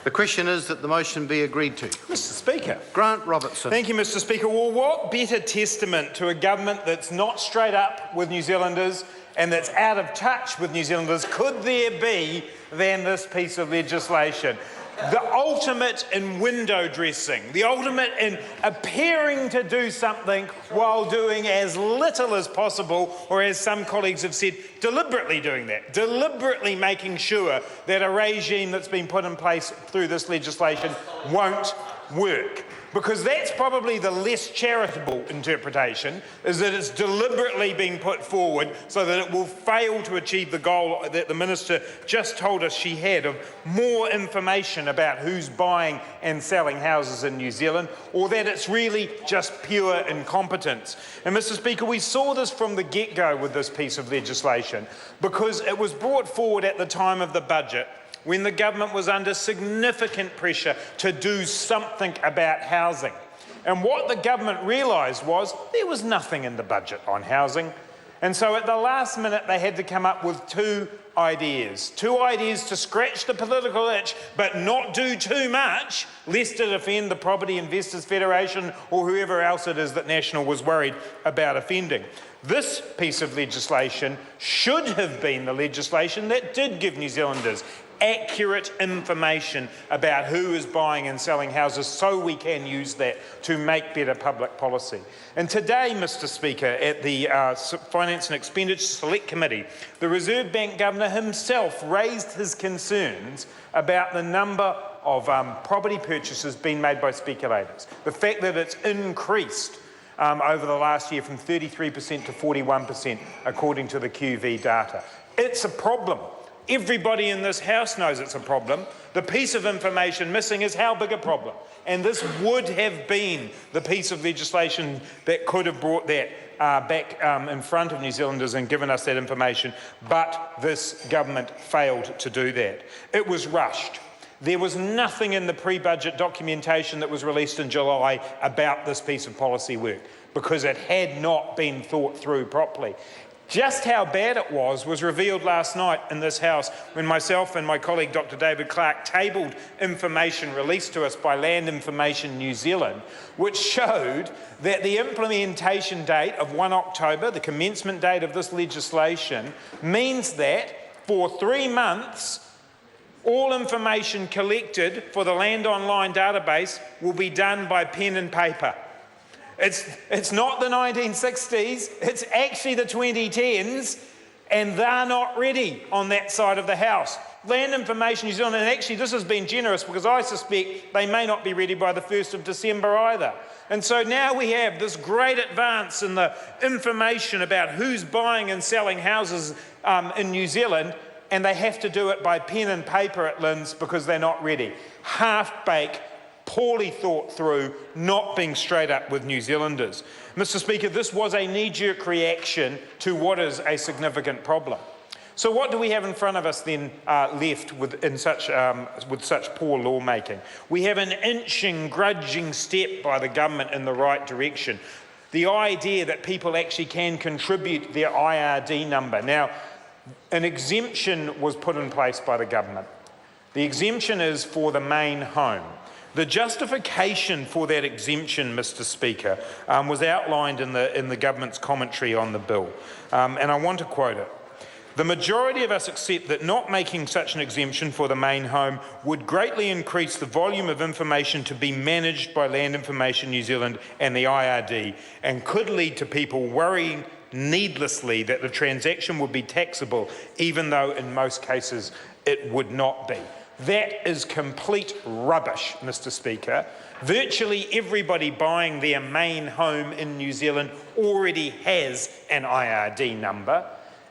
The question is that the motion be agreed to. Mr. Speaker. Grant Robertson. Thank you, Mr. Speaker. Well, what better testament to a government that's not straight up with New Zealanders and that's out of touch with New Zealanders could there be than this piece of legislation? The ultimate in window dressing, the ultimate in appearing to do something while doing as little as possible, or as some colleagues have said, deliberately doing that, deliberately making sure that a regime that's been put in place through this legislation won't work. Because that's probably the less charitable interpretation, is that it's deliberately being put forward so that it will fail to achieve the goal that the Minister just told us she had of more information about who's buying and selling houses in New Zealand, or that it's really just pure incompetence. And Mr. Speaker, we saw this from the get-go with this piece of legislation, because it was brought forward at the time of the budget when the government was under significant pressure to do something about housing. And what the government realised was there was nothing in the budget on housing. And so at the last minute they had to come up with two ideas to scratch the political itch but not do too much lest it offend the Property Investors Federation or whoever else it is that National was worried about offending. This piece of legislation should have been the legislation that did give New Zealanders accurate information about who is buying and selling houses so we can use that to make better public policy. And today, Mr. Speaker, at the Finance and Expenditure Select Committee, the Reserve Bank Governor himself raised his concerns about the number of property purchases being made by speculators. The fact that it's increased over the last year from 33% to 41%, according to the QV data. It's a problem. Everybody in this House knows it's a problem. The piece of information missing is how big a problem. And this would have been the piece of legislation that could have brought that back in front of New Zealanders and given us that information, but this government failed to do that. It was rushed. There was nothing in the pre-budget documentation that was released in July about this piece of policy work because it had not been thought through properly. Just how bad it was revealed last night in this House when myself and my colleague Dr. David Clark tabled information released to us by Land Information New Zealand, which showed that the implementation date of 1 October, the commencement date of this legislation, means that for 3 months, all information collected for the Land Online database will be done by pen and paper. It's not the 1960s, it's actually the 2010s, and they're not ready on that side of the House. Land Information New Zealand, and actually this has been generous because I suspect they may not be ready by the 1st of December either. And so now we have this great advance in the information about who's buying and selling houses in New Zealand, and they have to do it by pen and paper at LINZ because they're not ready. Half-baked, poorly thought through, not being straight up with New Zealanders. Mr. Speaker, this was a knee-jerk reaction to what is a significant problem. So what do we have in front of us then left with such poor lawmaking? We have an inching, grudging step by the government in the right direction. The idea that people actually can contribute their IRD number. Now, an exemption was put in place by the government. The exemption is for the main home. The justification for that exemption, Mr. Speaker, was outlined in the government's commentary on the bill, and I want to quote it. The majority of us accept that not making such an exemption for the main home would greatly increase the volume of information to be managed by Land Information New Zealand and the IRD, and could lead to people worrying needlessly that the transaction would be taxable, even though in most cases it would not be. That is complete rubbish, Mr. Speaker. Virtually everybody buying their main home in New Zealand already has an IRD number.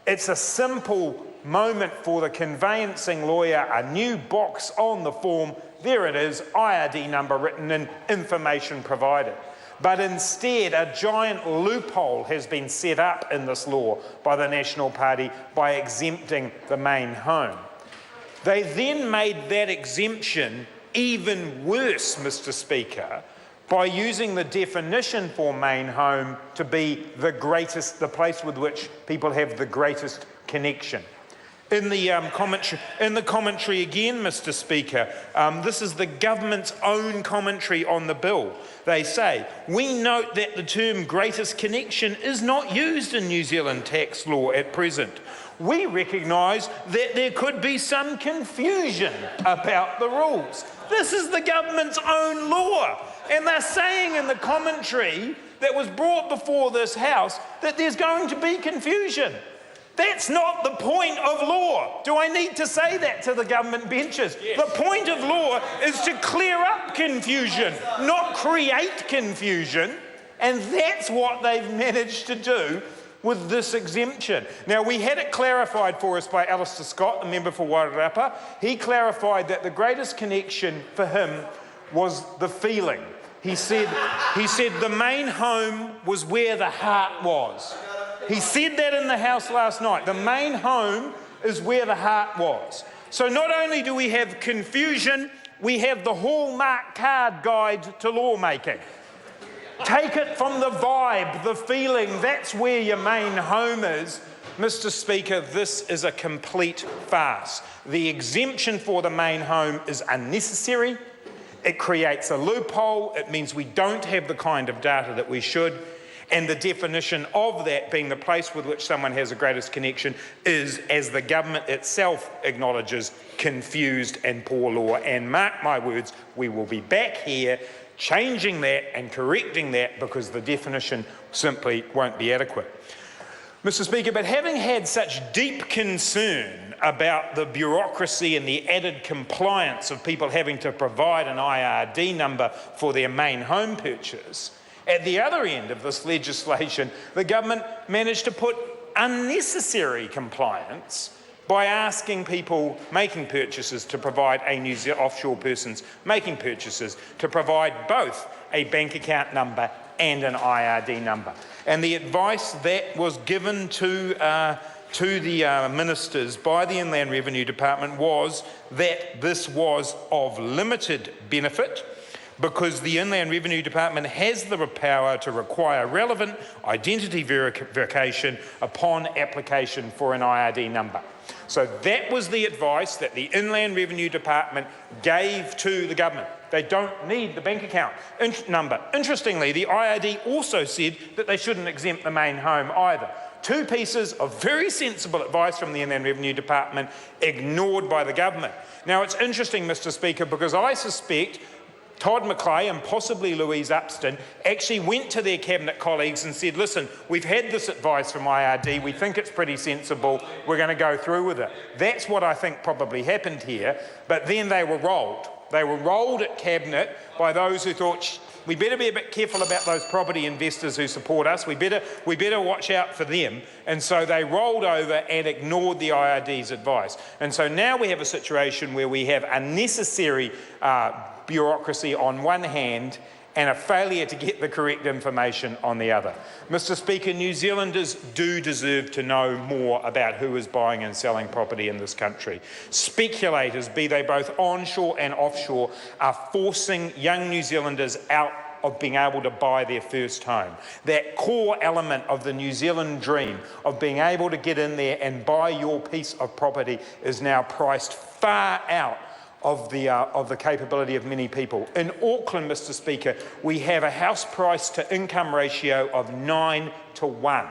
It's a simple moment for the conveyancing lawyer, a new box on the form, there it is, IRD number written in, information provided. But instead, a giant loophole has been set up in this law by the National Party by exempting the main home. They then made that exemption even worse, Mr. Speaker, by using the definition for main home to be the place with which people have the greatest connection. In the commentary again, Mr. Speaker, this is the government's own commentary on the bill. They say, "We note that the term greatest connection is not used in New Zealand tax law at present. We recognise that there could be some confusion about the rules." This is the government's own law, and they're saying in the commentary that was brought before this House that there's going to be confusion. That's not the point of law. Do I need to say that to the government benches? Yes. The point of law is to clear up confusion, not create confusion. And that's what they've managed to do with this exemption. Now, we had it clarified for us by Alistair Scott, the member for Wairarapa. He clarified that the greatest connection for him was the feeling. He said the main home was where the heart was. He said that in the House last night. The main home is where the heart was. So not only do we have confusion, we have the hallmark card guide to lawmaking. Take it from the vibe, the feeling, that's where your main home is. Mr. Speaker, this is a complete farce. The exemption for the main home is unnecessary. It creates a loophole. It means we don't have the kind of data that we should. And the definition of that being the place with which someone has the greatest connection is, as the government itself acknowledges, confused and poor law. And mark my words, we will be back here changing that and correcting that because the definition simply won't be adequate. Mr. Speaker, but having had such deep concern about the bureaucracy and the added compliance of people having to provide an IRD number for their main home purchase, at the other end of this legislation, the government managed to put unnecessary compliance by asking people making purchases to provide offshore persons making purchases to provide both a bank account number and an IRD number. And the advice that was given to the ministers by the Inland Revenue Department was that this was of limited benefit, because the Inland Revenue Department has the power to require relevant identity verification upon application for an IRD number. So that was the advice that the Inland Revenue Department gave to the government. They don't need the bank account number. Interestingly, the IRD also said that they shouldn't exempt the main home either. Two pieces of very sensible advice from the Inland Revenue Department ignored by the government. Now, it's interesting, Mr. Speaker, because I suspect Todd McClay and possibly Louise Upston actually went to their cabinet colleagues and said, listen, we've had this advice from IRD, we think it's pretty sensible, we're going to go through with it. That's what I think probably happened here, but then they were rolled. They were rolled at cabinet by those who thought, we better be a bit careful about those property investors who support us, we better watch out for them. And so they rolled over and ignored the IRD's advice. And so now we have a situation where we have unnecessary bureaucracy on one hand and a failure to get the correct information on the other. Mr. Speaker, New Zealanders do deserve to know more about who is buying and selling property in this country. Speculators, be they both onshore and offshore, are forcing young New Zealanders out of being able to buy their first home. That core element of the New Zealand dream of being able to get in there and buy your piece of property is now priced far out of the capability of many people. In Auckland, Mr. Speaker, we have a house price to income ratio of 9 to 1.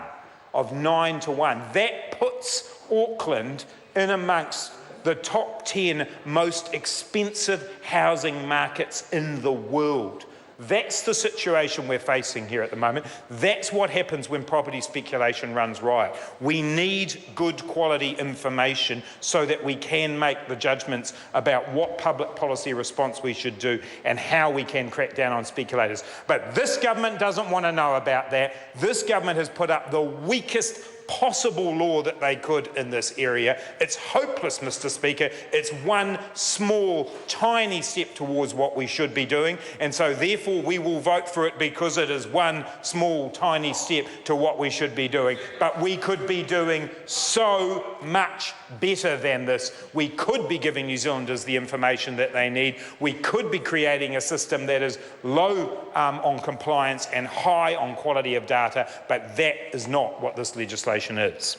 That puts Auckland in amongst the top 10 most expensive housing markets in the world. That's the situation we're facing here at the moment. That's what happens when property speculation runs riot. We need good quality information so that we can make the judgments about what public policy response we should do and how we can crack down on speculators. But this government doesn't want to know about that. This government has put up the weakest possible law that they could in this area. It's hopeless, Mr. Speaker. It's one small, tiny step towards what we should be doing, and so therefore we will vote for it because it is one small, tiny step to what we should be doing. But we could be doing so much better than this. We could be giving New Zealanders the information that they need. We could be creating a system that is low on compliance and high on quality of data, but that is not what this legislation is.